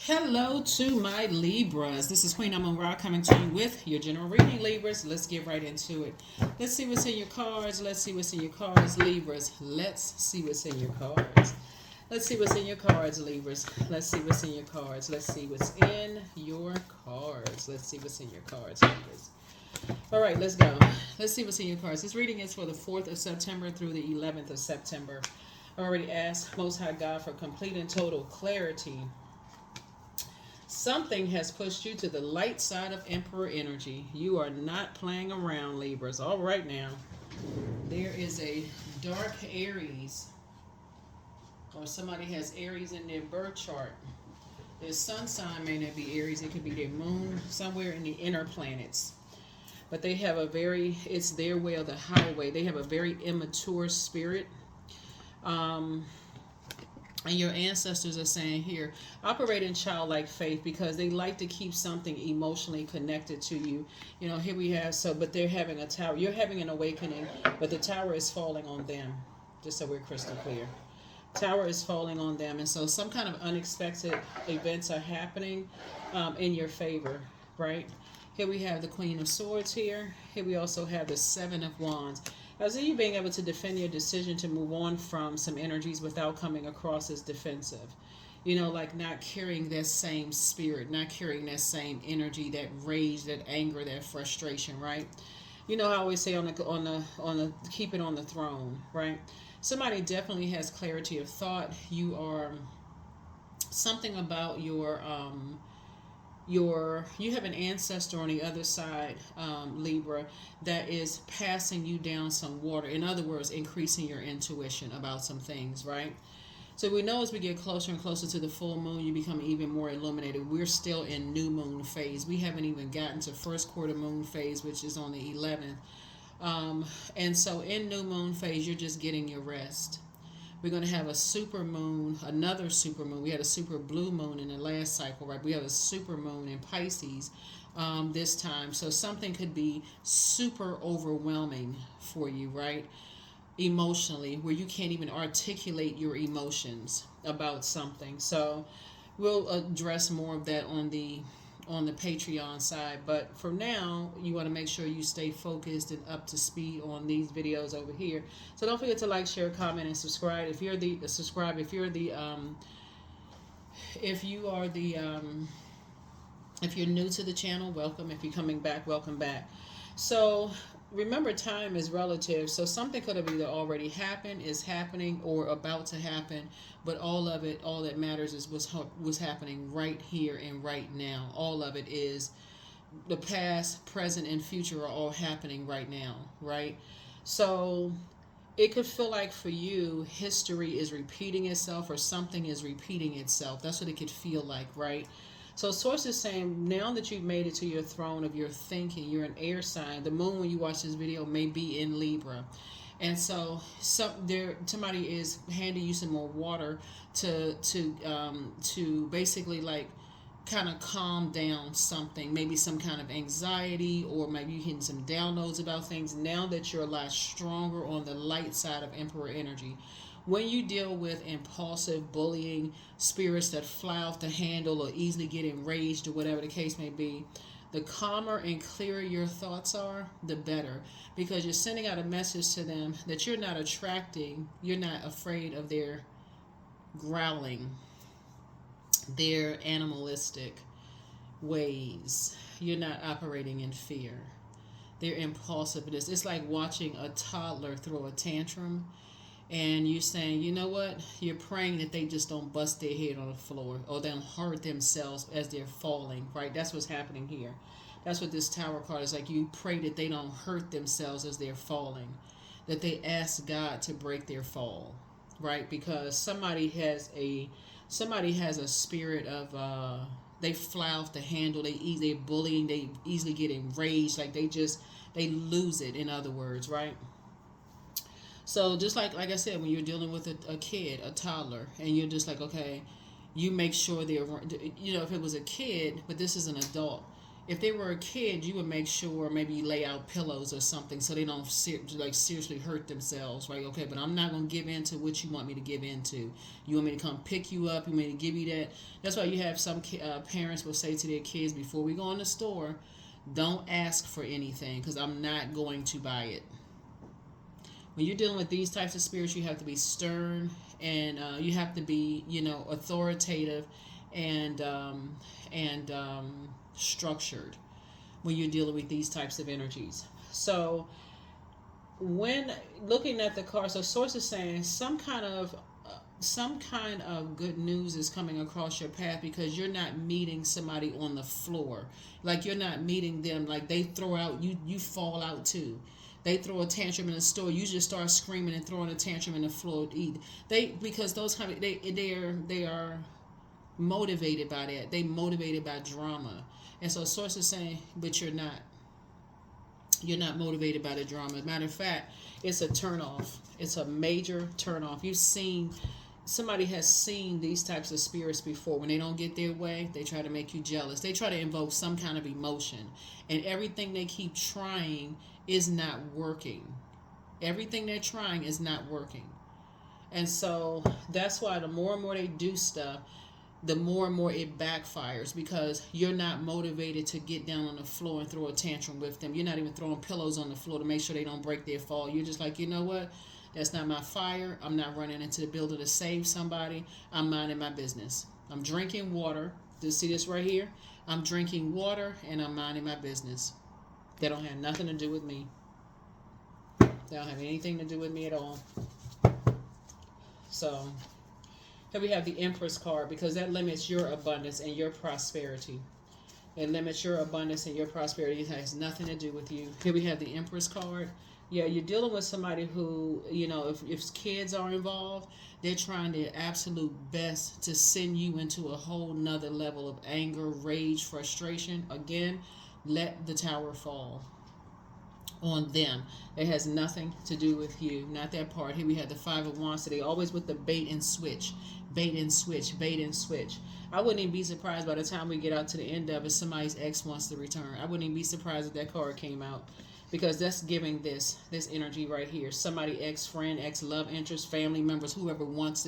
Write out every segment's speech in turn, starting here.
Hello to my Libras. This is Queen Amun Ra coming to you with your general reading, Libras. Let's get right into it. Let's see what's in your cards. Let's see what's in your cards, Libras. Let's see what's in your cards. Let's see what's in your cards, Libras. Let's see what's in your cards. Let's see what's in your cards. Let's see what's in your cards, Libras. All right, let's go. Let's see what's in your cards. This reading is for the 4th of September through the 11th of September. I already asked Most High God for complete and total clarity. Something has pushed you to the light side of Emperor energy. You are not playing around, Libras. All right now. There is a dark Aries, or somebody has Aries in their birth chart. Their sun sign may not be Aries. It could be their moon, somewhere in the inner planets. But they have a very, it's their way or the highway. They have a very immature spirit. And your ancestors are saying here, operate in childlike faith because they like to keep something emotionally connected to you. You know, here we have, but they're having a tower. You're having an awakening, but the tower is falling on them, just so we're crystal clear. Tower is falling on them. And so some kind of unexpected events are happening in your favor, right? Here we have the Queen of Swords here. Here we also have the Seven of Wands. As you being able to defend your decision to move on from some energies without coming across as defensive. You know, like not carrying that same spirit, not carrying that same energy, that rage, that anger, that frustration, right? You know, I always say on the keep it on the throne, right? Somebody definitely has clarity of thought. You are something about you have an ancestor on the other side, Libra, that is passing you down some water. In other words, increasing your intuition about some things, right? So we know as we get closer and closer to the full moon, you become even more illuminated. We're still in new moon phase. We haven't even gotten to first quarter moon phase, which is on the 11th. And so in new moon phase, you're just getting your rest. We're going to have a super moon, another super moon. We had a super blue moon in the last cycle, right? We have a super moon in Pisces this time. So something could be super overwhelming for you, right? Emotionally, where you can't even articulate your emotions about something. So we'll address more of that on the Patreon side, but for now you want to make sure you stay focused and up to speed on these videos over here. So don't forget to like, share, comment, and subscribe. If you're the if you're new to the channel, welcome. If you're coming back, welcome back. So remember, time is relative. So something could have either already happened, is happening, or about to happen. But all of it, all that matters is what's happening right here and right now. All of it is the past, present, and future are all happening right now, right? So it could feel like for you, history is repeating itself or something is repeating itself. That's what it could feel like, right? So Source is saying, now that you've made it to your throne of your thinking, you're an air sign. The moon, when you watch this video, may be in Libra. And so somebody is handing you some more water to basically like kind of calm down something, maybe some kind of anxiety, or maybe you're getting some downloads about things now that you're a lot stronger on the light side of Emperor energy. When you deal with impulsive, bullying spirits that fly off the handle or easily get enraged or whatever the case may be, the calmer and clearer your thoughts are, the better. Because you're sending out a message to them that you're not you're not afraid of their growling, their animalistic ways. You're not operating in fear. Their impulsiveness. It's like watching a toddler throw a tantrum. And you're saying, you know what? You're praying that they just don't bust their head on the floor or they'll hurt themselves as they're falling, right? That's what's happening here. That's what this Tower card is like. You pray that they don't hurt themselves as they're falling, that they ask God to break their fall, right? Because somebody has a spirit of they fly off the handle, they're bullying, they easily get enraged, like they lose it, in other words, right? So just like I said, when you're dealing with a kid, a toddler, and you're just like, okay, you make sure they're, if it was a kid, but this is an adult, If they were a kid, you would make sure maybe you lay out pillows or something so they don't seriously hurt themselves, right? Okay, but I'm not gonna give in to what you want me to give in to. You want me to come pick you up? You want me to give you that? That's why you have some parents will say to their kids before we go in the store, don't ask for anything because I'm not going to buy it. When you're dealing with these types of spirits, you have to be stern and you have to be, authoritative and structured when you're dealing with these types of energies. So when looking at the card, so source is saying some kind of good news is coming across your path because you're not meeting somebody on the floor. Like you're not meeting them, like they throw out, you fall out too. They throw a tantrum in the store, you just start screaming and throwing a tantrum in the floor to eat. Because those kind of they are motivated by that. They motivated by drama. And so source is saying, but you're not. You're not motivated by the drama. As a matter of fact, it's a turnoff. It's a major turnoff. Somebody has seen these types of spirits before. When they don't get their way, they try to make you jealous. They try to invoke some kind of emotion. And everything they keep trying is not working. Everything they're trying is not working. And so that's why the more and more they do stuff, the more and more it backfires because you're not motivated to get down on the floor and throw a tantrum with them. You're not even throwing pillows on the floor to make sure they don't break their fall. You're just like, you know what? That's not my fire. I'm not running into the building to save somebody. I'm minding my business. I'm drinking water. Do you see this right here? I'm drinking water and I'm minding my business. That don't have nothing to do with me. They don't have anything to do with me at all. So here we have the Empress card because that limits your abundance and your prosperity. It limits your abundance and your prosperity. It has nothing to do with you. Here we have the Empress card. Yeah, you're dealing with somebody who, if kids are involved, they're trying their absolute best to send you into a whole nother level of anger, rage, frustration. Again, let the tower fall on them. It has nothing to do with you, not that part. Here we have the Five of Wands today, always with the bait and switch, bait and switch, bait and switch. I wouldn't even be surprised by the time we get out to the end of it, somebody's ex wants to return. I wouldn't even be surprised if that card came out because that's giving this energy right here. Somebody, ex-friend, ex-love interest, family members, whoever wants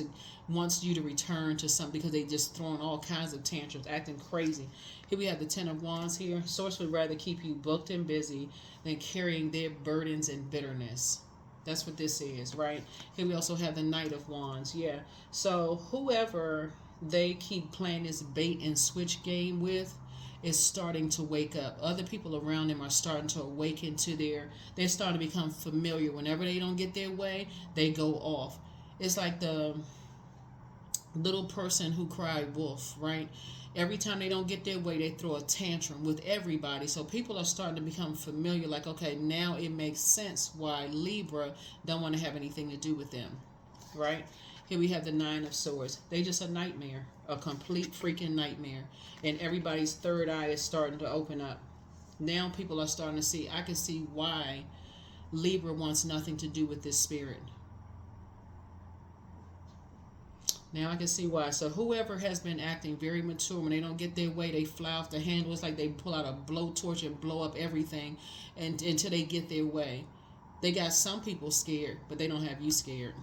you to return to something because they just throwing all kinds of tantrums, acting crazy. Here we have the Ten of Wands here. Source would rather keep you booked and busy than carrying their burdens and bitterness. That's what this is, right? Here we also have the Knight of Wands. Yeah. So whoever they keep playing this bait and switch game with is starting to wake up. Other people around them are starting to awaken to they're starting to become familiar. Whenever they don't get their way, they go off. It's like the little person who cried wolf, right? Every time they don't get their way, they throw a tantrum with everybody. So people are starting to become familiar. Like, okay, now it makes sense why Libra don't want to have anything to do with them, right? Here we have the Nine of Swords. They just a nightmare, a complete freaking nightmare. And everybody's third eye is starting to open up. Now people are starting to see, I can see why Libra wants nothing to do with this spirit. Now I can see why. So whoever has been acting very mature, when they don't get their way, they fly off the handle. It's like they pull out a blowtorch and blow up everything until they get their way. They got some people scared, but they don't have you scared.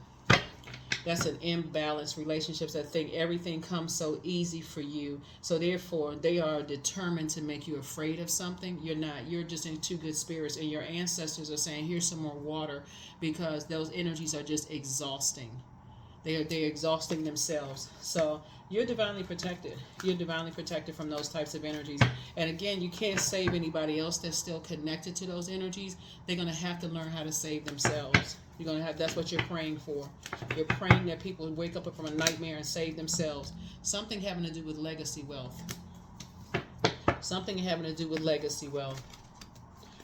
That's an imbalanced relationships that think everything comes so easy for you. So therefore, they are determined to make you afraid of something. You're not. You're just in two good spirits. And your ancestors are saying, here's some more water, because those energies are just exhausting. They're exhausting themselves. So you're divinely protected. You're divinely protected from those types of energies. And again, you can't save anybody else that's still connected to those energies. They're going to have to learn how to save themselves. You're going to have, that's what you're praying for. You're praying that people wake up from a nightmare and save themselves. Something having to do with legacy wealth. Something having to do with legacy wealth.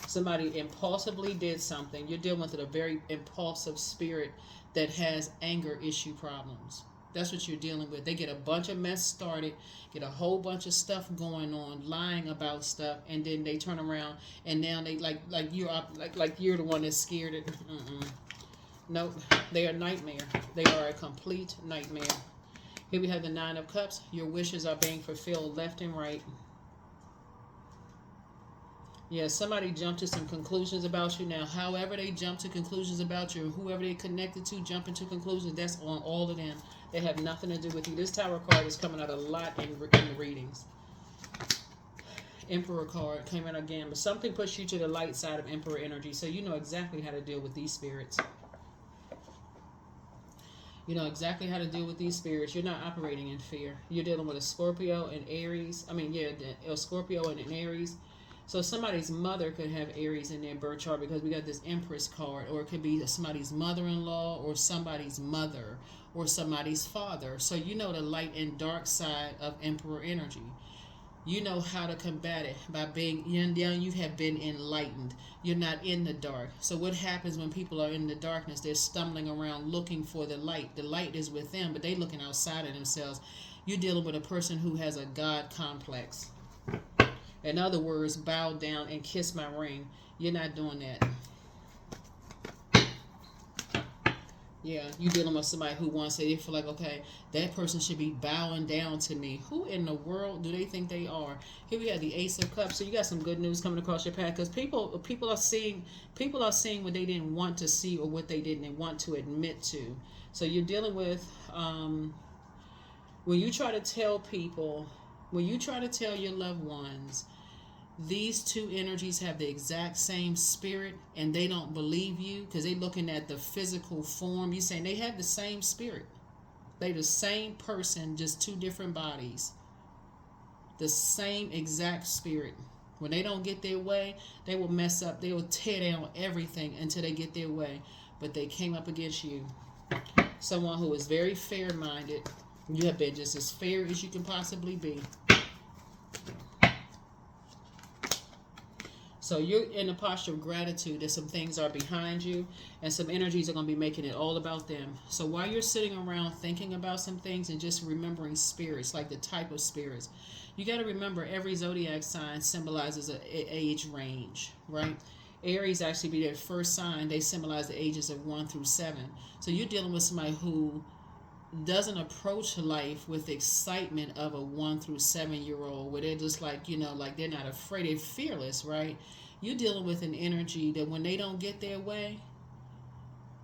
Somebody impulsively did something. You're dealing with a very impulsive spirit that has anger issue problems. That's what you're dealing with. They get a bunch of mess started, get a whole bunch of stuff going on, lying about stuff, and then they turn around and now they like you're the one that's scared. Nope, they are a nightmare. They are a complete nightmare. Here we have the Nine of Cups. Your wishes are being fulfilled left and right. Yeah, somebody jumped to some conclusions about you. Now, however they jump to conclusions about you, or whoever they connected to jumping to conclusions, that's on all of them. They have nothing to do with you. This Tower card is coming out a lot in the readings. Emperor card came out again, but something pushed you to the light side of Emperor energy, so you know exactly how to deal with these spirits. You know exactly how to deal with these spirits. You're not operating in fear. You're dealing with a Scorpio and Aries. I mean, yeah, a Scorpio and an Aries. So somebody's mother could have Aries in their birth chart because we got this Empress card, or it could be somebody's mother-in-law, or somebody's mother, or somebody's father. So you know the light and dark side of Emperor energy. You know how to combat it by being, you have been enlightened. You're not in the dark. So what happens when people are in the darkness? They're stumbling around looking for the light. The light is with them, but they're looking outside of themselves. You're dealing with a person who has a God complex. In other words, bow down and kiss my ring. You're not doing that. Yeah, you dealing with somebody who wants to, they feel like, okay, that person should be bowing down to me. Who in the world do they think they are? Here we have the Ace of Cups. So you got some good news coming across your path, because people are seeing what they didn't want to see, or what they didn't want to admit to. So you're dealing with when you try to tell people, when you try to tell your loved ones, these two energies have the exact same spirit, and they don't believe you because they're looking at the physical form. You're saying they have the same spirit. They're the same person, just two different bodies. The same exact spirit. When they don't get their way, they will mess up. They will tear down everything until they get their way. But they came up against you. Someone who is very fair-minded. You have been just as fair as you can possibly be. So you're in a posture of gratitude that some things are behind you, and some energies are going to be making it all about them. So while you're sitting around thinking about some things and just remembering spirits, like the type of spirits, you got to remember every zodiac sign symbolizes an age range, right? Aries actually be their first sign. They symbolize the ages of 1 through 7. So you're dealing with somebody who doesn't approach life with the excitement of a 1 through 7-year-old, where they're just like, like they're not afraid, they're fearless, right? You're dealing with an energy that when they don't get their way,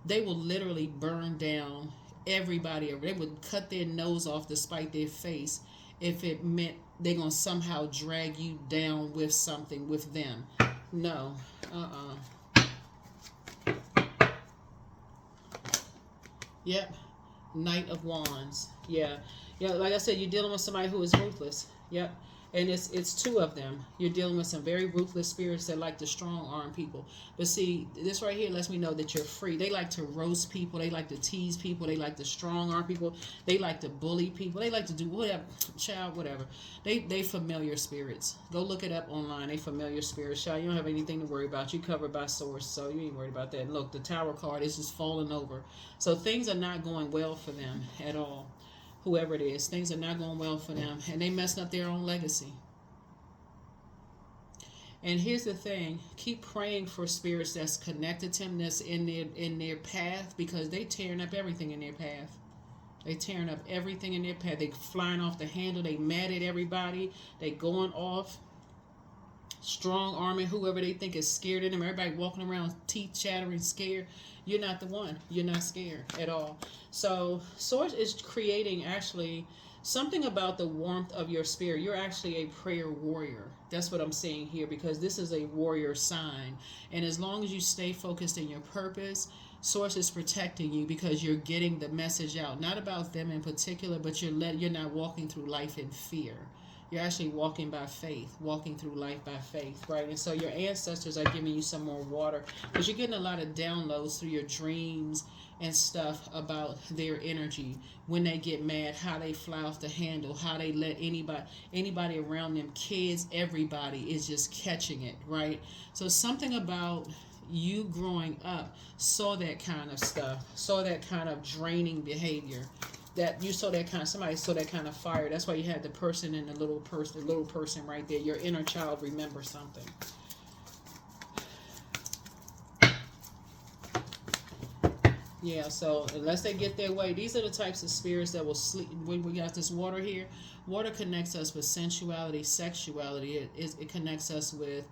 they will literally burn down everybody. They would cut their nose off to spite their face if it meant they're going to somehow drag you down with something with them. No. Yep. Knight of Wands. Yeah, like I said, you're dealing with somebody who is ruthless. Yep. And it's two of them. You're dealing with some very ruthless spirits that like to strong arm people. But see, this right here lets me know that you're free. They like to roast people. They like to tease people. They like to strong arm people. They like to bully people. They like to do whatever, child, whatever. They familiar spirits. Go look it up online. They familiar spirits, child. You don't have anything to worry about. You covered by source, so you ain't worried about that. And look, the Tower card is just falling over. So things are not going well for them at all. Whoever it is, things are not going well for them, and they messing up their own legacy. And here's the thing: keep praying for spirits that's connected to them, that's in their path, because they tearing up everything in their path. They tearing up everything in their path. They flying off the handle. They mad at everybody. They going off, strong arming whoever they think is scared of them. Everybody walking around, teeth chattering, scared. You're not the one. You're not scared at all. So Source is creating actually something about the warmth of your spirit. You're actually a prayer warrior. That's what I'm saying here, because this is a warrior sign. And as long as you stay focused in your purpose, Source is protecting you, because you're getting the message out. Not about them in particular, but you're not walking through life in fear. You're actually walking by faith, walking through life by faith, right? And so your ancestors are giving you some more water, because you're getting a lot of downloads through your dreams and stuff about their energy. When they get mad, how they fly off the handle, how they let anybody around them, kids, everybody is just catching it, right? So something about you growing up saw that kind of stuff, saw that kind of draining behavior. That you saw that kind of, somebody saw that kind of fire. That's why you had the person and the little person right there. Your inner child remembers something. Yeah, so unless they get their way, these are the types of spirits that will sleep. When we got this water here, water connects us with sensuality, sexuality. It connects us with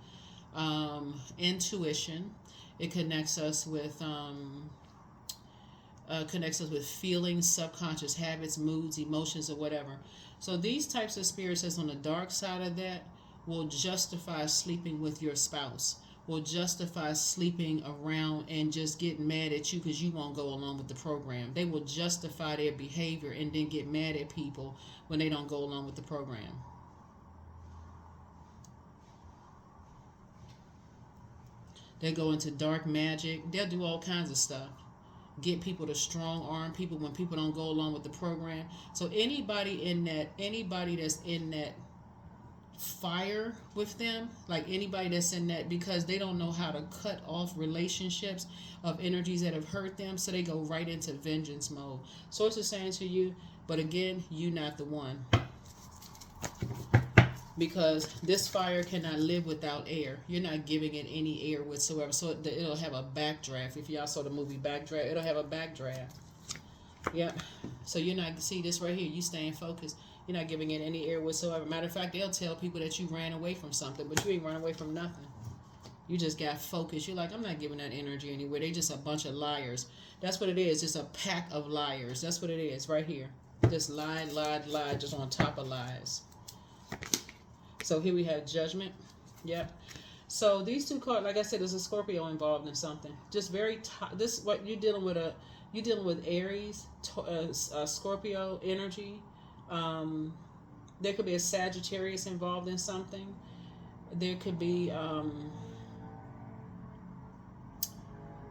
intuition. It connects us with feelings, subconscious habits, moods, emotions, or whatever. So these types of spirits that's on the dark side of that will justify sleeping with your spouse, will justify sleeping around and just getting mad at you because you won't go along with the program. They will justify their behavior and then get mad at people when they don't go along with the program. They go into dark magic. They'll do all kinds of stuff. Get people to strong arm people when people don't go along with the program. So anybody that's in that fire with them, like anybody that's in that, because they don't know how to cut off relationships of energies that have hurt them, so they go right into vengeance mode. Source is saying to you, but again, you not the one. Because this fire cannot live without air. You're not giving it any air whatsoever. So it'll have a backdraft. If y'all saw the movie Backdraft, it'll have a backdraft. Yep. So you're not, see this right here, you staying focused. You're not giving it any air whatsoever. Matter of fact, they'll tell people that you ran away from something, but you ain't run away from nothing. You just got focused. You're like, I'm not giving that energy anywhere. They just a bunch of liars. That's what it is. Just a pack of liars. That's what it is right here. Just lie, just on top of lies. So here we have Judgment. Yep. So these two cards, like I said, there's a Scorpio involved in something. Just this what you're dealing with Aries, Scorpio energy. There could be a Sagittarius involved in something. There could be a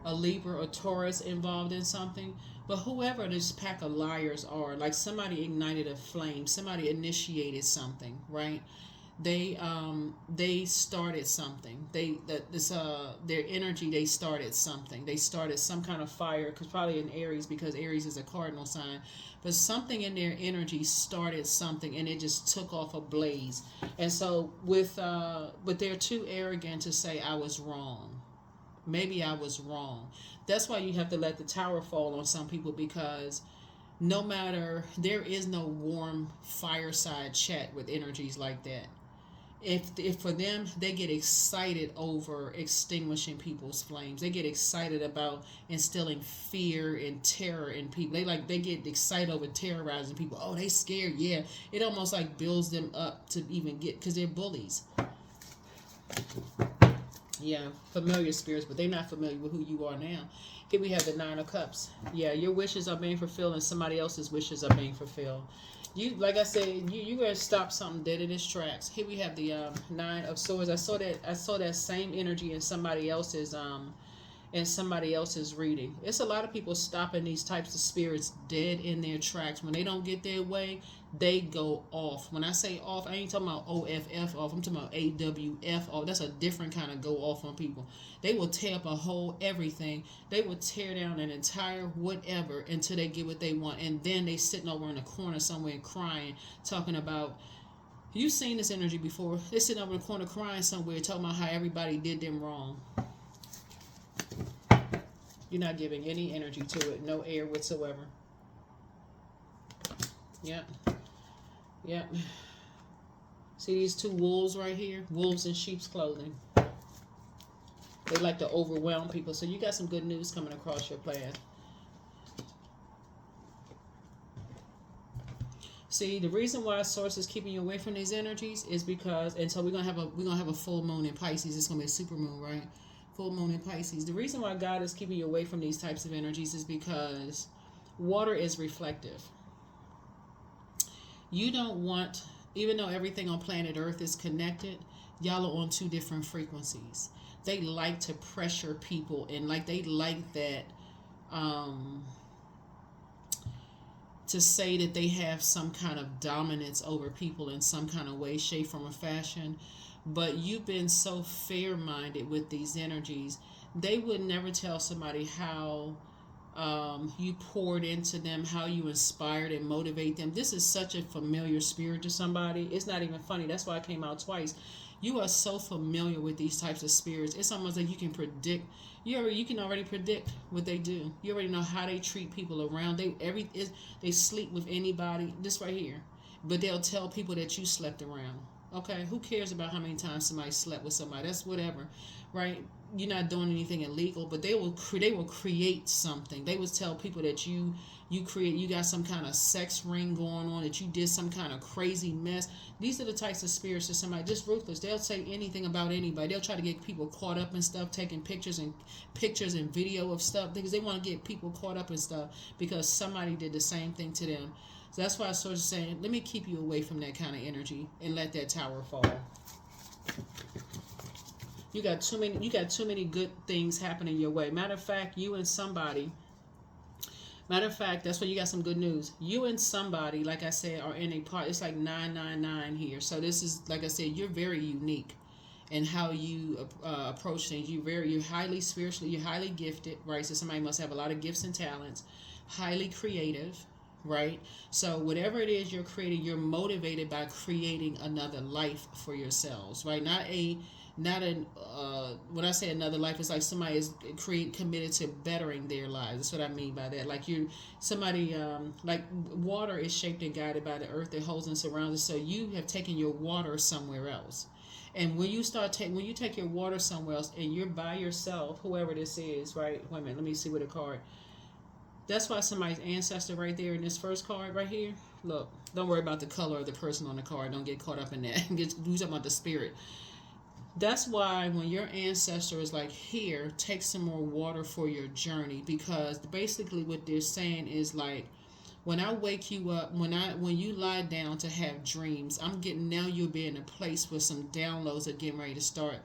Libra or Taurus involved in something. But whoever this pack of liars are, like somebody ignited a flame, somebody initiated something, right? They started something. Their energy. They started something. They started some kind of fire. Because probably in Aries, because Aries is a cardinal sign. But something in their energy started something, and it just took off a blaze. And so but they're too arrogant to say I was wrong. Maybe I was wrong. That's why you have to let the tower fall on some people, because no matter, there is no warm fireside chat with energies like that. If for them, they get excited over extinguishing people's flames. They get excited about instilling fear and terror in people. They get excited over terrorizing people. Oh, they scared. Yeah, it almost like builds them up to even get, because they're bullies. Yeah, familiar spirits, but they're not familiar with who you are now. Here we have the Nine of Cups. Yeah, your wishes are being fulfilled and somebody else's wishes are being fulfilled. You, like I said, you gotta stop something dead in its tracks. Here we have the Nine of Swords. I saw that same energy in somebody else's reading. It's a lot of people stopping these types of spirits dead in their tracks. When they don't get their way, they go off. When I say off, I ain't talking about OFF off. I'm talking about AWF off. That's a different kind of go off on people. They will tear up a whole everything. They will tear down an entire whatever until they get what they want. And then they sitting over in a corner somewhere crying, talking about, you've seen this energy before. They're sitting over in a corner crying somewhere, talking about how everybody did them wrong. You're not giving any energy to it. No air whatsoever. Yep. Yep. See these two wolves right here? Wolves in sheep's clothing. They like to overwhelm people. So you got some good news coming across your path. See, the reason why Source is keeping you away from these energies is because, and so we're gonna have a full moon in Pisces. It's gonna be a super moon, right? Full moon in Pisces. The reason why God is keeping you away from these types of energies is because water is reflective. You don't want, even though everything on planet Earth is connected, y'all are on two different frequencies. They like to pressure people, and they like that to say that they have some kind of dominance over people in some kind of way, shape, form, or fashion. But you've been so fair-minded with these energies, they would never tell somebody how you poured into them, how you inspired and motivate them. This is such a familiar spirit to somebody. It's not even funny. That's why I came out twice. You are so familiar with these types of spirits. It's almost like you can predict. You can already predict what they do. You already know how they treat people around. They sleep with anybody. This right here. But they'll tell people that you slept around. Okay, who cares about how many times somebody slept with somebody? That's whatever, right? You're not doing anything illegal, but they will create something. They will tell people that you got some kind of sex ring going on, that you did some kind of crazy mess. These are the types of spirits that somebody just ruthless. They'll say anything about anybody. They'll try to get people caught up in stuff, taking pictures and video of stuff because they want to get people caught up in stuff because somebody did the same thing to them. So that's why I started saying, let me keep you away from that kind of energy and let that tower fall. You got too many good things happening your way. Matter of fact, that's when you got some good news. You and somebody, like I said, are in a part. It's like 999 here. So this is, like I said, you're very unique in how you approach things. You're highly spiritually, you're highly gifted, right? So somebody must have a lot of gifts and talents, highly creative, right? So whatever it is you're creating, you're motivated by creating another life for yourselves, right? When I say another life, it's like somebody is committed to bettering their lives. That's what I mean by that. Like like water is shaped and guided by the earth that holds and surrounds us. So you have taken your water somewhere else. And when you take your water somewhere else and you're by yourself, whoever this is, right? Wait a minute, let me see with a card. That's why somebody's ancestor right there in this first card right here. Look, don't worry about the color of the person on the card. Don't get caught up in that. We're talking about the spirit. That's why when your ancestor is like, here, take some more water for your journey, because basically what they're saying is like, when I wake you up, when you lie down to have dreams, now you'll be in a place where some downloads are getting ready to start.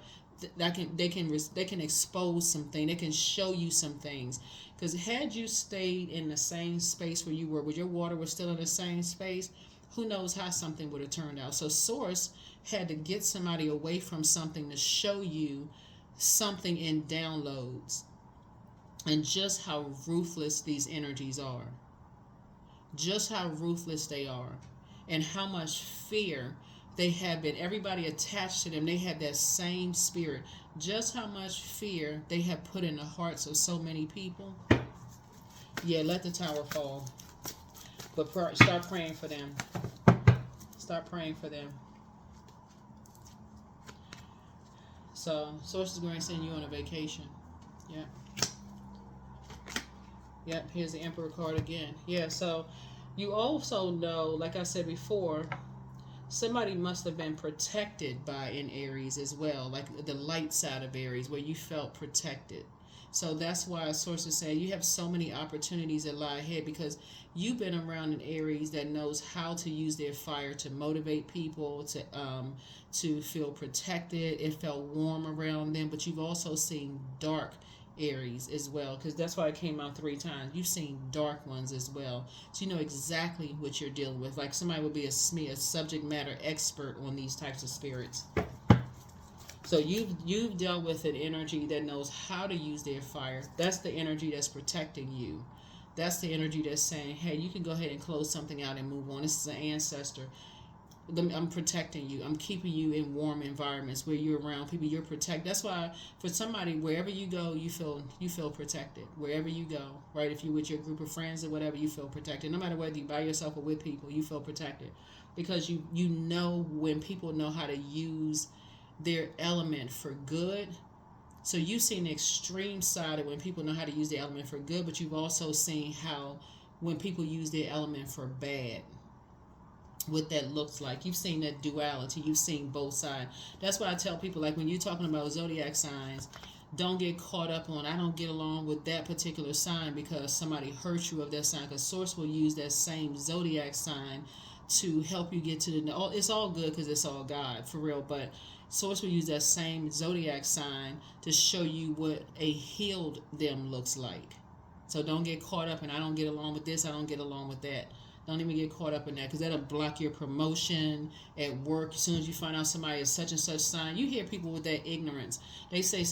They can expose something. They can show you some things. Because had you stayed in the same space where you were your water was still in the same space, who knows how something would have turned out. So Source had to get somebody away from something to show you something in downloads, and just how ruthless these energies are. Just how ruthless they are, and how much fear they have been. Everybody attached to them, they have that same spirit. Just how much fear they have put in the hearts of so many people. Yeah, let the tower fall. But start praying for them. Start praying for them. So, Source is going to send you on a vacation. Yeah. Yep, here's the Emperor card again. Yeah, so you also know, like I said before, somebody must have been protected by an Aries as well, like the light side of Aries, where you felt protected. So that's why Source is saying you have so many opportunities that lie ahead, because you've been around an Aries that knows how to use their fire to motivate people, to feel protected. It felt warm around them, but you've also seen dark Aries as well, because that's why it came out 3 times. You've seen dark ones as well, so you know exactly what you're dealing with. Like somebody would be a subject matter expert on these types of spirits. So you've dealt with an energy that knows how to use their fire. That's the energy that's protecting you. That's the energy that's saying, hey, you can go ahead and close something out and move on. This is an ancestor. I'm protecting you. I'm keeping you in warm environments where you're around people. You're protected. That's why for somebody, wherever you go, you feel protected. Wherever you go, right? If you're with your group of friends or whatever, you feel protected. No matter whether you're by yourself or with people, you feel protected, because you know when people know how to use their element for good. So you've seen the extreme side of when people know how to use their element for good, but you've also seen how when people use their element for bad, what that looks like. You've seen that duality. You've seen both sides. That's why I tell people, like when you're talking about zodiac signs, don't get caught up on, I don't get along with that particular sign because somebody hurt you of that sign, because Source will use that same zodiac sign to help you get to it's all good because it's all God, for real, but Source will use that same zodiac sign to show you what a healed them looks like. So don't get caught up in, I don't get along with this, I don't get along with that. Don't even get caught up in that, because that'll block your promotion at work. As soon as you find out somebody is such and such sign, you hear people with that ignorance. They say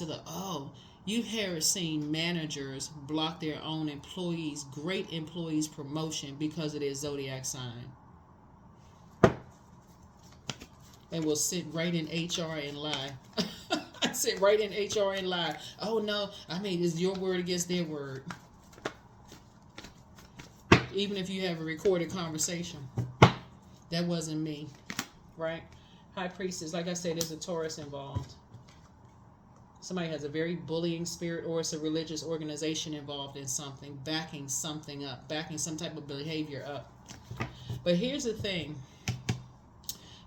you have seen managers block their own employees, great employees' promotion because of their zodiac sign. And will sit right in HR and lie. Sit right in HR and lie. Oh no, I mean, it's your word against their word. Even if you have a recorded conversation. That wasn't me, right? High Priestess, like I said, there's a Taurus involved. Somebody has a very bullying spirit, or it's a religious organization involved in something, backing something up, backing some type of behavior up. But here's the thing.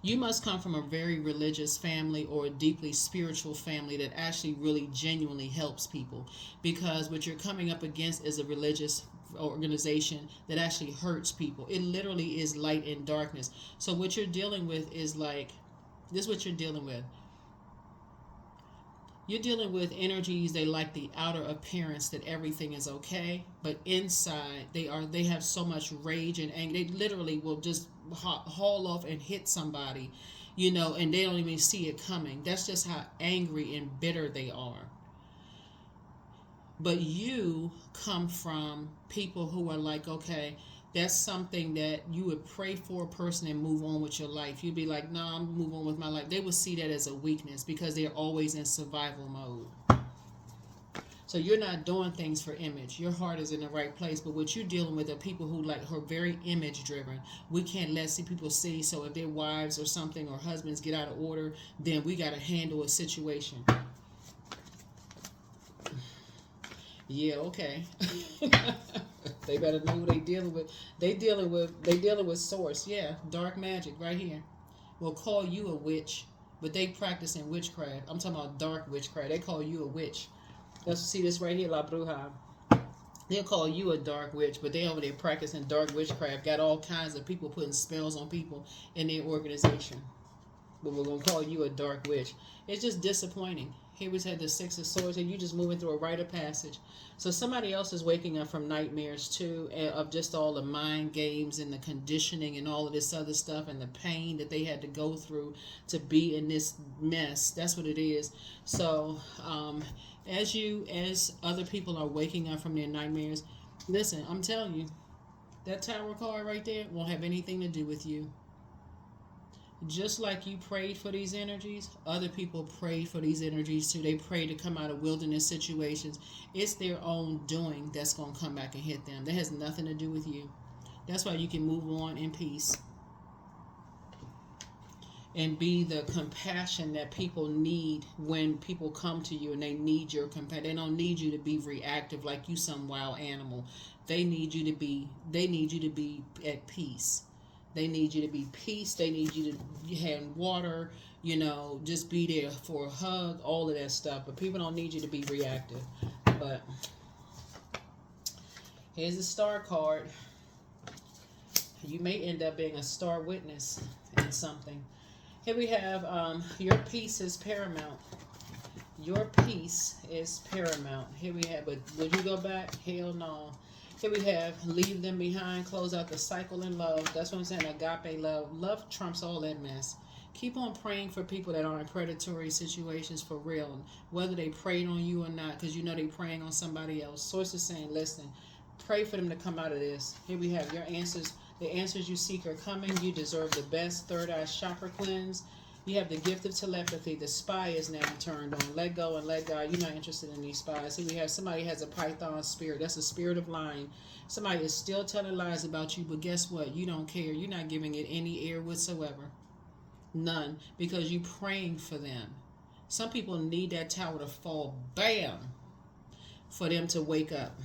You must come from a very religious family or a deeply spiritual family that actually really genuinely helps people. Because what you're coming up against is a religious organization that actually hurts people. It literally is light and darkness. So what you're dealing with is like, this is what you're dealing with. You're dealing with energies. They like the outer appearance that everything is okay, but inside they have so much rage and anger. They literally will just haul off and hit somebody, you know, and they don't even see it coming. That's just how angry and bitter they are. But you come from people who are like, okay, that's something that you would pray for a person and move on with your life. You'd be like, no, I'm move on with my life. They would see that as a weakness because they're always in survival mode. So you're not doing things for image. Your heart is in the right place. But what you're dealing with are people who like are very image driven. We can't let people see. So if their wives or something or husbands get out of order, then we got to handle a situation. Yeah, okay. They better know who they dealing with. They dealing with source. Yeah, dark magic right here. We'll call you a witch, but they practicing witchcraft. I'm talking about dark witchcraft. They call you a witch. Let's see this right here, La Bruja. They'll call you a dark witch, but they over there practicing dark witchcraft. Got all kinds of people putting spells on people in their organization. But we're going to call you a dark witch. It's just disappointing. Here we had the Six of Swords, and you just moving through a rite of passage. So somebody else is waking up from nightmares too, of just all the mind games and the conditioning and all of this other stuff and the pain that they had to go through to be in this mess. That's what it is. So as other people are waking up from their nightmares, listen, I'm telling you, that Tower card right there won't have anything to do with you. Just like you prayed for these energies, other people prayed for these energies too. They prayed to come out of wilderness situations. It's their own doing that's going to come back and hit them. That has nothing to do with you. That's why you can move on in peace and be the compassion that people need when people come to you and they need your compassion. They don't need you to be reactive like you some wild animal. They need you to be at peace. They need you to be peace. They need you to have water, you know, just be there for a hug, all of that stuff. But people don't need you to be reactive. But here's the star card. You may end up being a star witness in something. Here we have your peace is paramount. Your peace is paramount. Here we have, but would you go back? Hell no. Here we have leave them behind, close out the cycle in love. That's what I'm saying, agape love. Love trumps all that mess. Keep on praying for people that are in predatory situations for real, whether they prayed on you or not, because you know they praying on somebody else. Source is saying, listen, pray for them to come out of this. Here we have your answers. The answers you seek are coming. You deserve the best. Third eye chakra cleanse. You have the gift of telepathy. The spy is now turned on. Let go and let God. You're not interested in these spies. Here we have somebody has a python spirit. That's a spirit of lying. Somebody is still telling lies about you, but guess what? You don't care. You're not giving it any air whatsoever. None. Because you're praying for them. Some people need that tower to fall, bam, for them to wake up.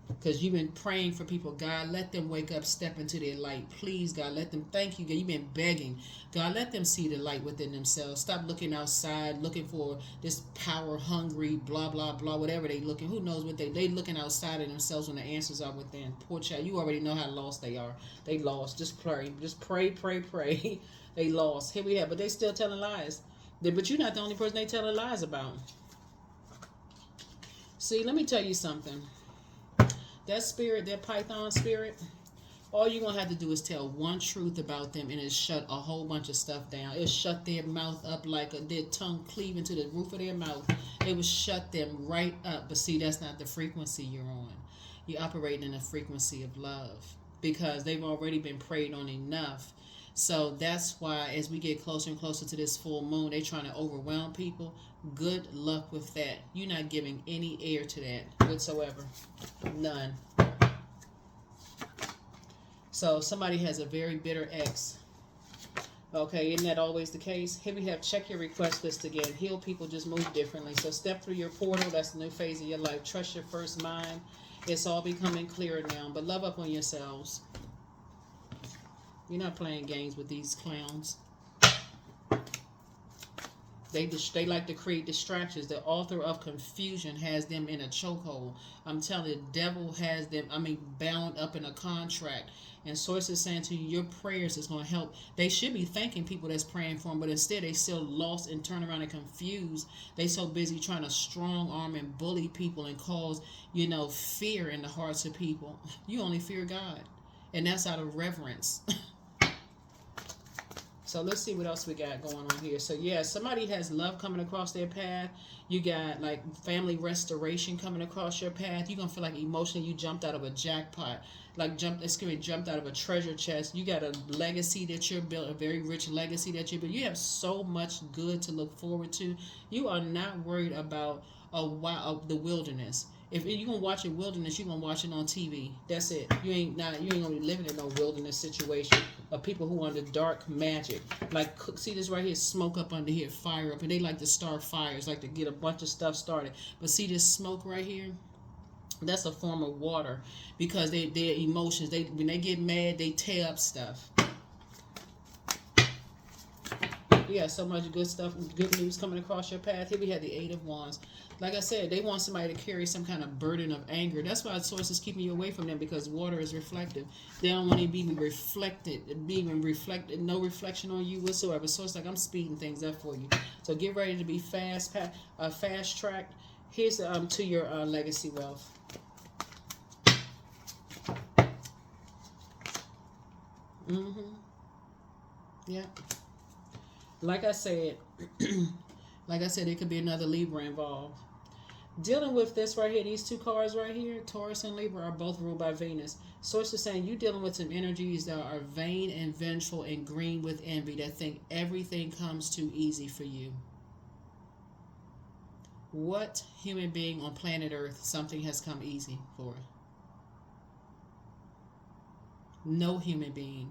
Because you've been praying for people. God, let them wake up, step into their light. Please, God, let them, thank you. God, you've been begging. God, let them see the light within themselves. Stop looking outside, looking for this power hungry, blah, blah, blah, whatever they looking. Who knows what they looking outside of themselves when the answers are within. Poor child, you already know how lost they are. They lost. Just pray. Just pray, pray, pray. They lost. Here we have, but they still telling lies. But you're not the only person they telling lies about. See, let me tell you something. That spirit, that python spirit, all you're going to have to do is tell one truth about them and it shut a whole bunch of stuff down. It shut their mouth up like their tongue cleaving to the roof of their mouth. It would shut them right up. But see, that's not the frequency you're on. You're operating in a frequency of love because they've already been preyed on enough. So that's why as we get closer and closer to this full moon, they're trying to overwhelm people. Good luck with that. You're not giving any air to that whatsoever. None. So somebody has a very bitter ex. Okay, isn't that always the case? Here we have check your request list again. Heal people just move differently. So step through your portal. That's the new phase of your life. Trust your first mind. It's all becoming clearer now. But love up on yourselves. You're not playing games with these clowns. They like to create distractions. The author of confusion has them in a chokehold. I'm telling you, the devil has them, bound up in a contract. And sources saying to you, your prayers is going to help. They should be thanking people that's praying for them, but instead they still lost and turn around and confused. They so busy trying to strong arm and bully people and cause, fear in the hearts of people. You only fear God. And that's out of reverence. So let's see what else we got going on here. So yeah, somebody has love coming across their path. You got like family restoration coming across your path. You're gonna feel like emotionally you jumped out of a jackpot, like jumped out of a treasure chest. You got a legacy that you're built, a very rich legacy that you built. You have so much good to look forward to. You are not worried about the wilderness. If you're gonna watch a wilderness, you're gonna watch it on TV. That's it. You ain't gonna be living in no wilderness situation of people who are under dark magic. Like, see this right here, smoke up under here, fire up, and they like to start fires, like to get a bunch of stuff started. But see this smoke right here? That's a form of water, because their emotions. When they get mad, they tear up stuff. You got so much good stuff, good news coming across your path. Here we have the Eight of Wands. Like I said, they want somebody to carry some kind of burden of anger. That's why the source is keeping you away from them, because water is reflective. They don't want to be reflected, no reflection on you whatsoever. So it's like I'm speeding things up for you. So get ready to be fast tracked. Here's to your legacy wealth. Yeah. Like I said, it could be another Libra involved. Dealing with this right here, these two cards right here, Taurus and Libra, are both ruled by Venus. Source is saying you dealing with some energies that are vain and vengeful and green with envy, that think everything comes too easy for you. What human being on planet Earth something has come easy for? No human being.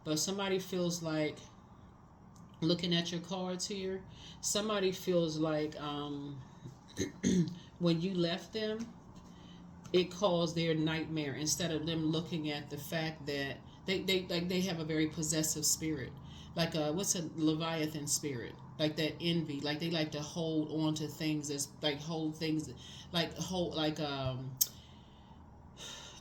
But somebody feels like, looking at your cards here, somebody feels like when you left them, it caused their nightmare, instead of them looking at the fact that they have a very possessive spirit, like what's a Leviathan spirit, like that envy, like they like to hold on to things, that's like hold things,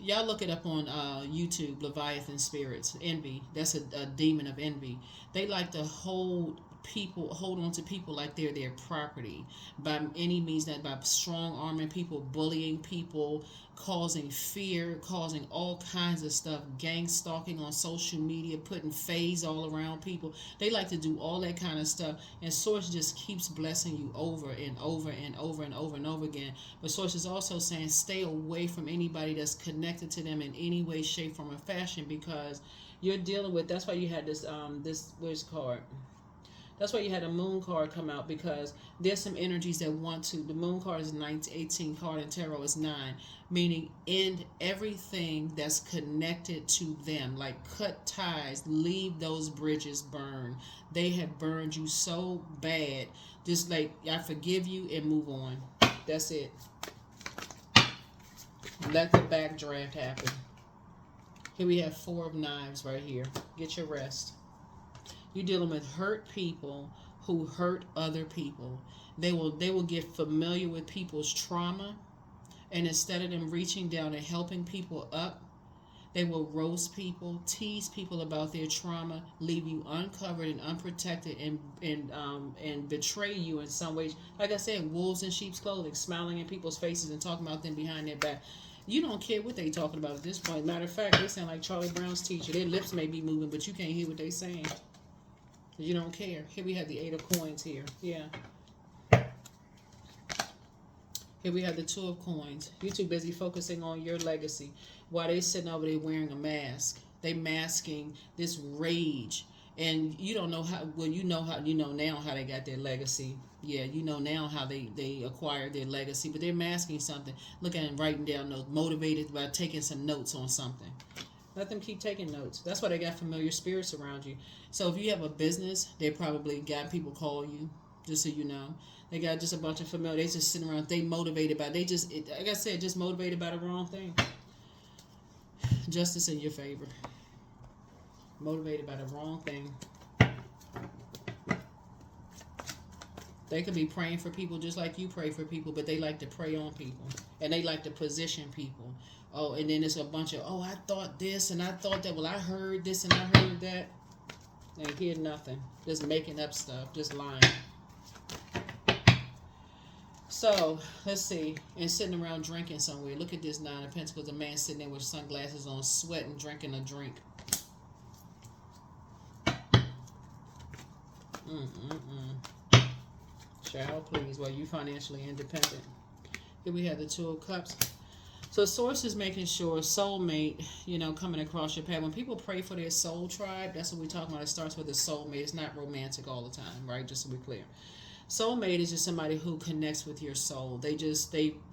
y'all look it up on YouTube, Leviathan spirits, envy. That's a demon of envy. They like to hold on to people like they're their property, by any means, that by strong arming people, bullying people, causing fear, causing all kinds of stuff, gang stalking on social media, putting phase all around people. They like to do all that kind of stuff, and Source just keeps blessing you over and over and over and over and over again. But Source is also saying stay away from anybody that's connected to them in any way, shape, form, or fashion, because you're dealing with, that's why you had this where's card? That's why you had a moon card come out, because there's some energies that want to. The moon card is 18 card, and tarot is 9, meaning end everything that's connected to them. Like cut ties, leave those bridges burn. They have burned you so bad. Just like, I forgive you and move on. That's it. Let the backdraft happen. Here we have 4 of Knives right here. Get your rest. You're dealing with hurt people who hurt other people. They will get familiar with people's trauma, and instead of them reaching down and helping people up, they will roast people, tease people about their trauma, leave you uncovered and unprotected, and betray you in some ways. Like I said, wolves in sheep's clothing, smiling in people's faces and talking about them behind their back. You don't care what they talking about at this point. Matter of fact, they sound like Charlie Brown's teacher. Their lips may be moving, but you can't hear what they saying. You don't care. Here we have the 8 of Coins here. Yeah. Here we have the 2 of Coins. You're too busy focusing on your legacy while they sitting over there wearing a mask. They masking this rage. And you don't know how, well, you know now how they got their legacy. Yeah, you know now how they acquired their legacy. But they're masking something. Look at them writing down notes. Motivated by taking some notes on something. Let them keep taking notes. That's why they got familiar spirits around you. So if you have a business, they probably got people call you, just so you know. They got just a bunch of familiar. They just sitting around. They motivated by. They just, like I said, just motivated by the wrong thing. Justice in your favor. Motivated by the wrong thing. They could be praying for people just like you pray for people, but they like to prey on people. And they like to position people. Oh, and then it's a bunch of, oh, I thought this and I thought that. Well, I heard this and I heard that. They ain't hear nothing. Just making up stuff. Just lying. So, let's see. And sitting around drinking somewhere. Look at this 9 of Pentacles. A man sitting there with sunglasses on, sweating, drinking a drink. Child, please. Well, you financially independent. Here we have the 2 of Cups. So source is making sure soulmate, coming across your path. When people pray for their soul tribe, that's what we're talking about. It starts with a soulmate. It's not romantic all the time, right? Just so we're clear. Soulmate is just somebody who connects with your soul. They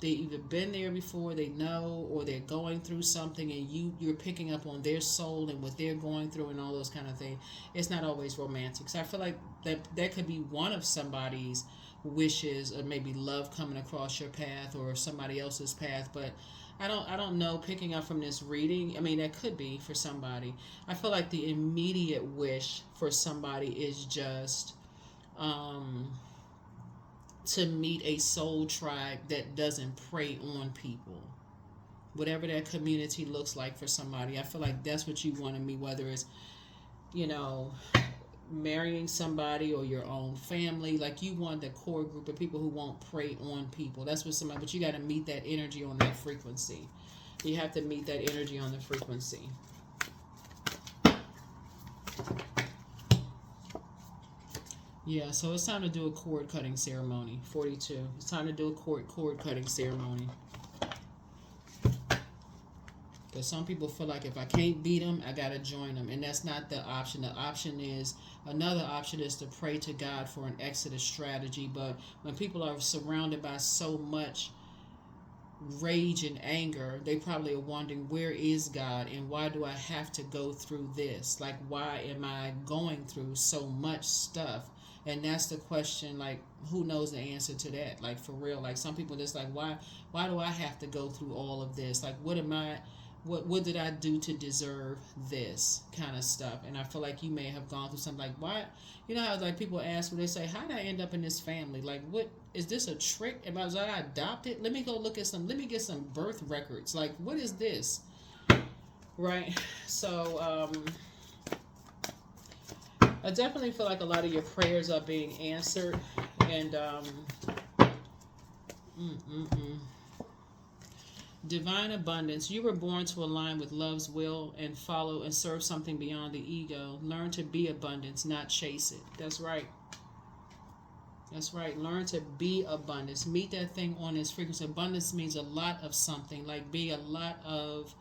either been there before, they know, or they're going through something, and you're picking up on their soul and what they're going through and all those kind of things. It's not always romantic. So I feel like that could be one of somebody's wishes, or maybe love coming across your path or somebody else's path, but I don't know, picking up from this reading. I mean, that could be for somebody. I feel like the immediate wish for somebody is just to meet a soul tribe that doesn't prey on people. Whatever that community looks like for somebody, I feel like that's what you want to meet, whether it's, marrying somebody or your own family. Like, you want the core group of people who won't prey on people. That's what somebody, but you got to meet that energy on that frequency. You have to meet that energy on the frequency. Yeah, so it's time to do a cord cutting ceremony. 42. It's time to do a cord cutting ceremony. Because some people feel like if I can't beat them, I got to join them. And that's not the option. Another option is to pray to God for an exodus strategy. But when people are surrounded by so much rage and anger, they probably are wondering, where is God? And why do I have to go through this? Like, why am I going through so much stuff? And that's the question, like, who knows the answer to that? Like, for real. Like, some people just like, why do I have to go through all of this? Like, what did I do to deserve this kind of stuff? And I feel like you may have gone through something like, why? You know how, like, people ask when they say, how did I end up in this family? Like, what is this a trick? Was I adopted? Let me go let me get some birth records. Like, what is this? Right? So, I definitely feel like a lot of your prayers are being answered. And, divine abundance. You were born to align with love's will and follow and serve something beyond the ego. Learn to be abundance, not chase it. That's right. That's right. Learn to be abundance. Meet that thing on its frequency. Abundance means a lot of something. Like, be a lot of,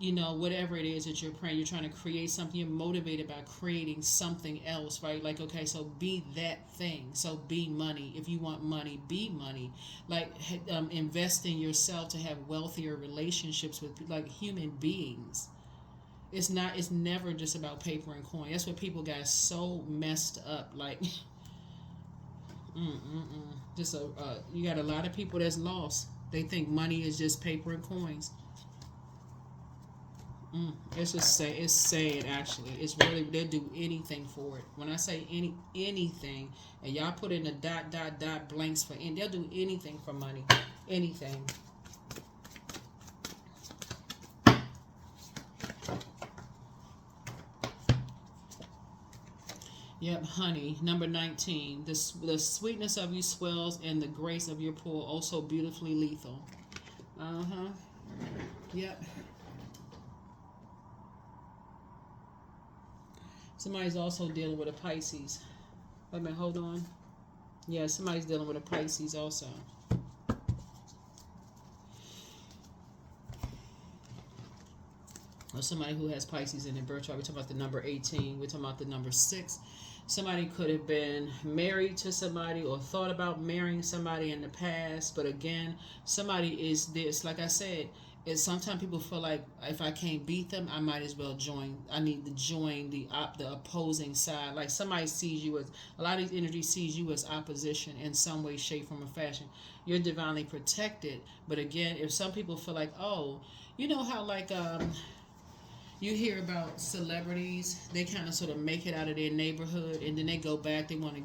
whatever it is that you're praying. You're trying to create something. You're motivated by creating something else, right? Like, okay, so be that thing. So be money. If you want money, be money. Like, invest in yourself to have wealthier relationships with, like, human beings. It's never just about paper and coin. That's what people got so messed up. Like, you got a lot of people that's lost. They think money is just paper and coins. It's sad, actually. It's really, they'll do anything for it. When I say anything, and y'all put in a ... blanks for they'll do anything for money. Anything. Yep, honey. Number 19. The sweetness of you swells, and the grace of your pull, also beautifully lethal. Yep. Somebody's also dealing with a Pisces. Wait a minute, hold on. Yeah, somebody's dealing with a Pisces also. Or somebody who has Pisces in their birth chart. We're talking about the number 18. We're talking about the number 6. Somebody could have been married to somebody or thought about marrying somebody in the past. But again, somebody is this. Like I said, is sometimes people feel like if I can't beat them, I might as well join. I need to join the opposing side. Like somebody sees you as, a lot of these energies sees you as opposition in some way, shape, form, or fashion. You're divinely protected, but again, if some people feel like, oh, you know how like you hear about celebrities, they kind of sort of make it out of their neighborhood and then they go back, they want to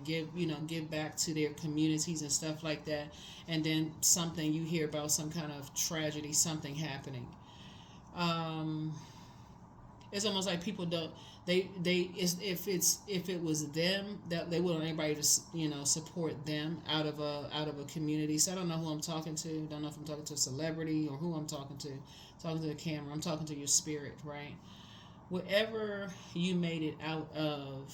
give back to their communities and stuff like that, and then something, you hear about some kind of tragedy, something happening. um it's almost like people don't, if it was them, that they wouldn't want anybody to support them out of a community. So I don't know who I'm talking to, don't know if I'm talking to a celebrity or who I'm talking to the camera. I'm talking to your spirit, right? Whatever you made it out of,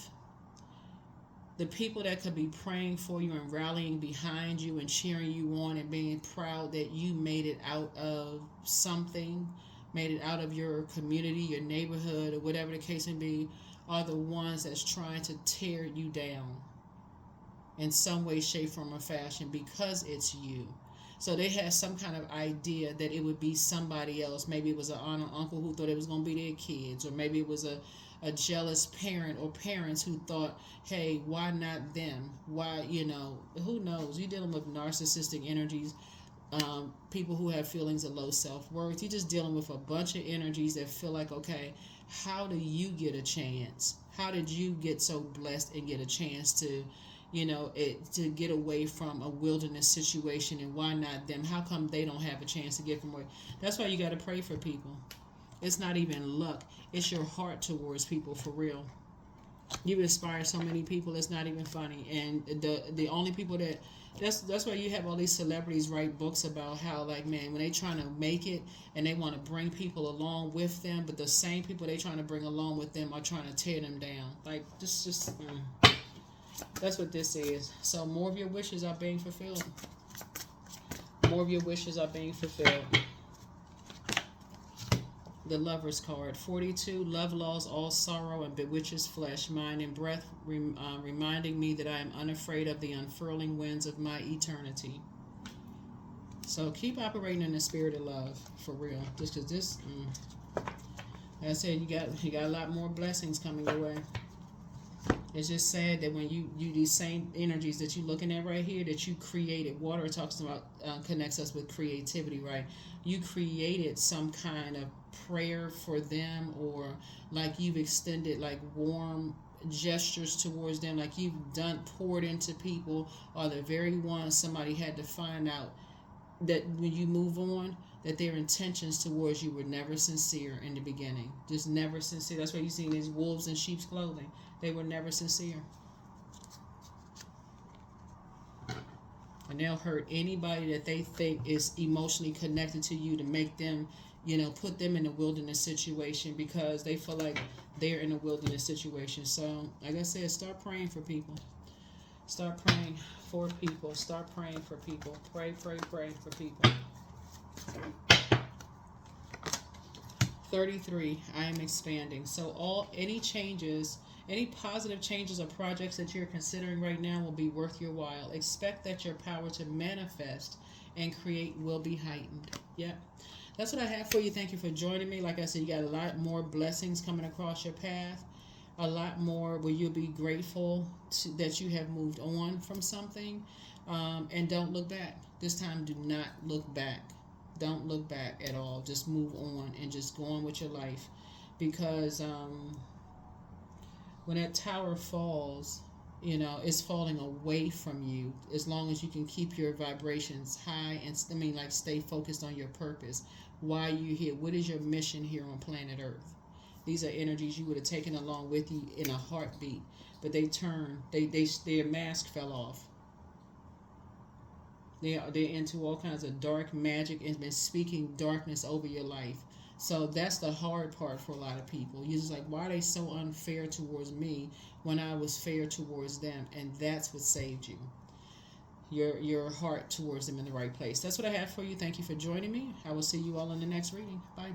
the people that could be praying for you and rallying behind you and cheering you on and being proud that you made it out of something, made it out of your community, your neighborhood, or whatever the case may be, are the ones that's trying to tear you down in some way, shape, form, or fashion because it's you. So they had some kind of idea that it would be somebody else. Maybe it was an aunt or uncle who thought it was going to be their kids, or maybe it was a jealous parent or parents who thought, hey, why not them? Why, who knows? You're dealing with narcissistic energies, people who have feelings of low self-worth. You're just dealing with a bunch of energies that feel like, okay, how do you get a chance? How did you get so blessed and get a chance to to get away from a wilderness situation, and why not them? How come they don't have a chance to get from where? That's why you got to pray for people. It's not even luck. It's your heart towards people, for real. You've inspired so many people. It's not even funny. And the only people that's why you have all these celebrities write books about how, like, man, when they trying to make it and they want to bring people along with them, but the same people they trying to bring along with them are trying to tear them down. Like, that's what this is. So more of your wishes are being fulfilled. More of your wishes are being fulfilled. The Lover's card. 42. Love laws all sorrow and bewitches flesh, mind, and breath, reminding me that I am unafraid of the unfurling winds of my eternity. So keep operating in the spirit of love, for real. Just because this, like I said, you got a lot more blessings coming your way. It's just sad that when you these same energies that you're looking at right here, that you created. Water talks about, connects us with creativity, right? You created some kind of prayer for them, or like you've extended like warm gestures towards them, like you've poured into people, are the very ones somebody had to find out that when you move on, that their intentions towards you were never sincere in the beginning. Just never sincere. That's why you see these wolves in sheep's clothing. They were never sincere. And they'll hurt anybody that they think is emotionally connected to you to make them, put them in a wilderness situation because they feel like they're in a wilderness situation. So, like I said, start praying for people. Start praying for people. Start praying for people. Pray for people. 33. I am expanding. So any changes, any positive changes or projects that you're considering right now will be worth your while. Expect that your power to manifest and create will be heightened. Yep. That's what I have for you. Thank you for joining me. Like I said, you got a lot more blessings coming across your path. A lot more where you'll be grateful that you have moved on from something. And don't look back. This time, do not look back. Don't look back at all. Just move on and just go on with your life. Because when that tower falls, it's falling away from you. As long as you can keep your vibrations high and stay focused on your purpose. Why are you here? What is your mission here on planet Earth? These are energies you would have taken along with you in a heartbeat, but their mask fell off. They're into all kinds of dark magic and been speaking darkness over your life. So that's the hard part for a lot of people. You're just like, why are they so unfair towards me when I was fair towards them? And that's what saved you. Your heart towards them in the right place. That's what I have for you. Thank you for joining me. I will see you all in the next reading. Bye.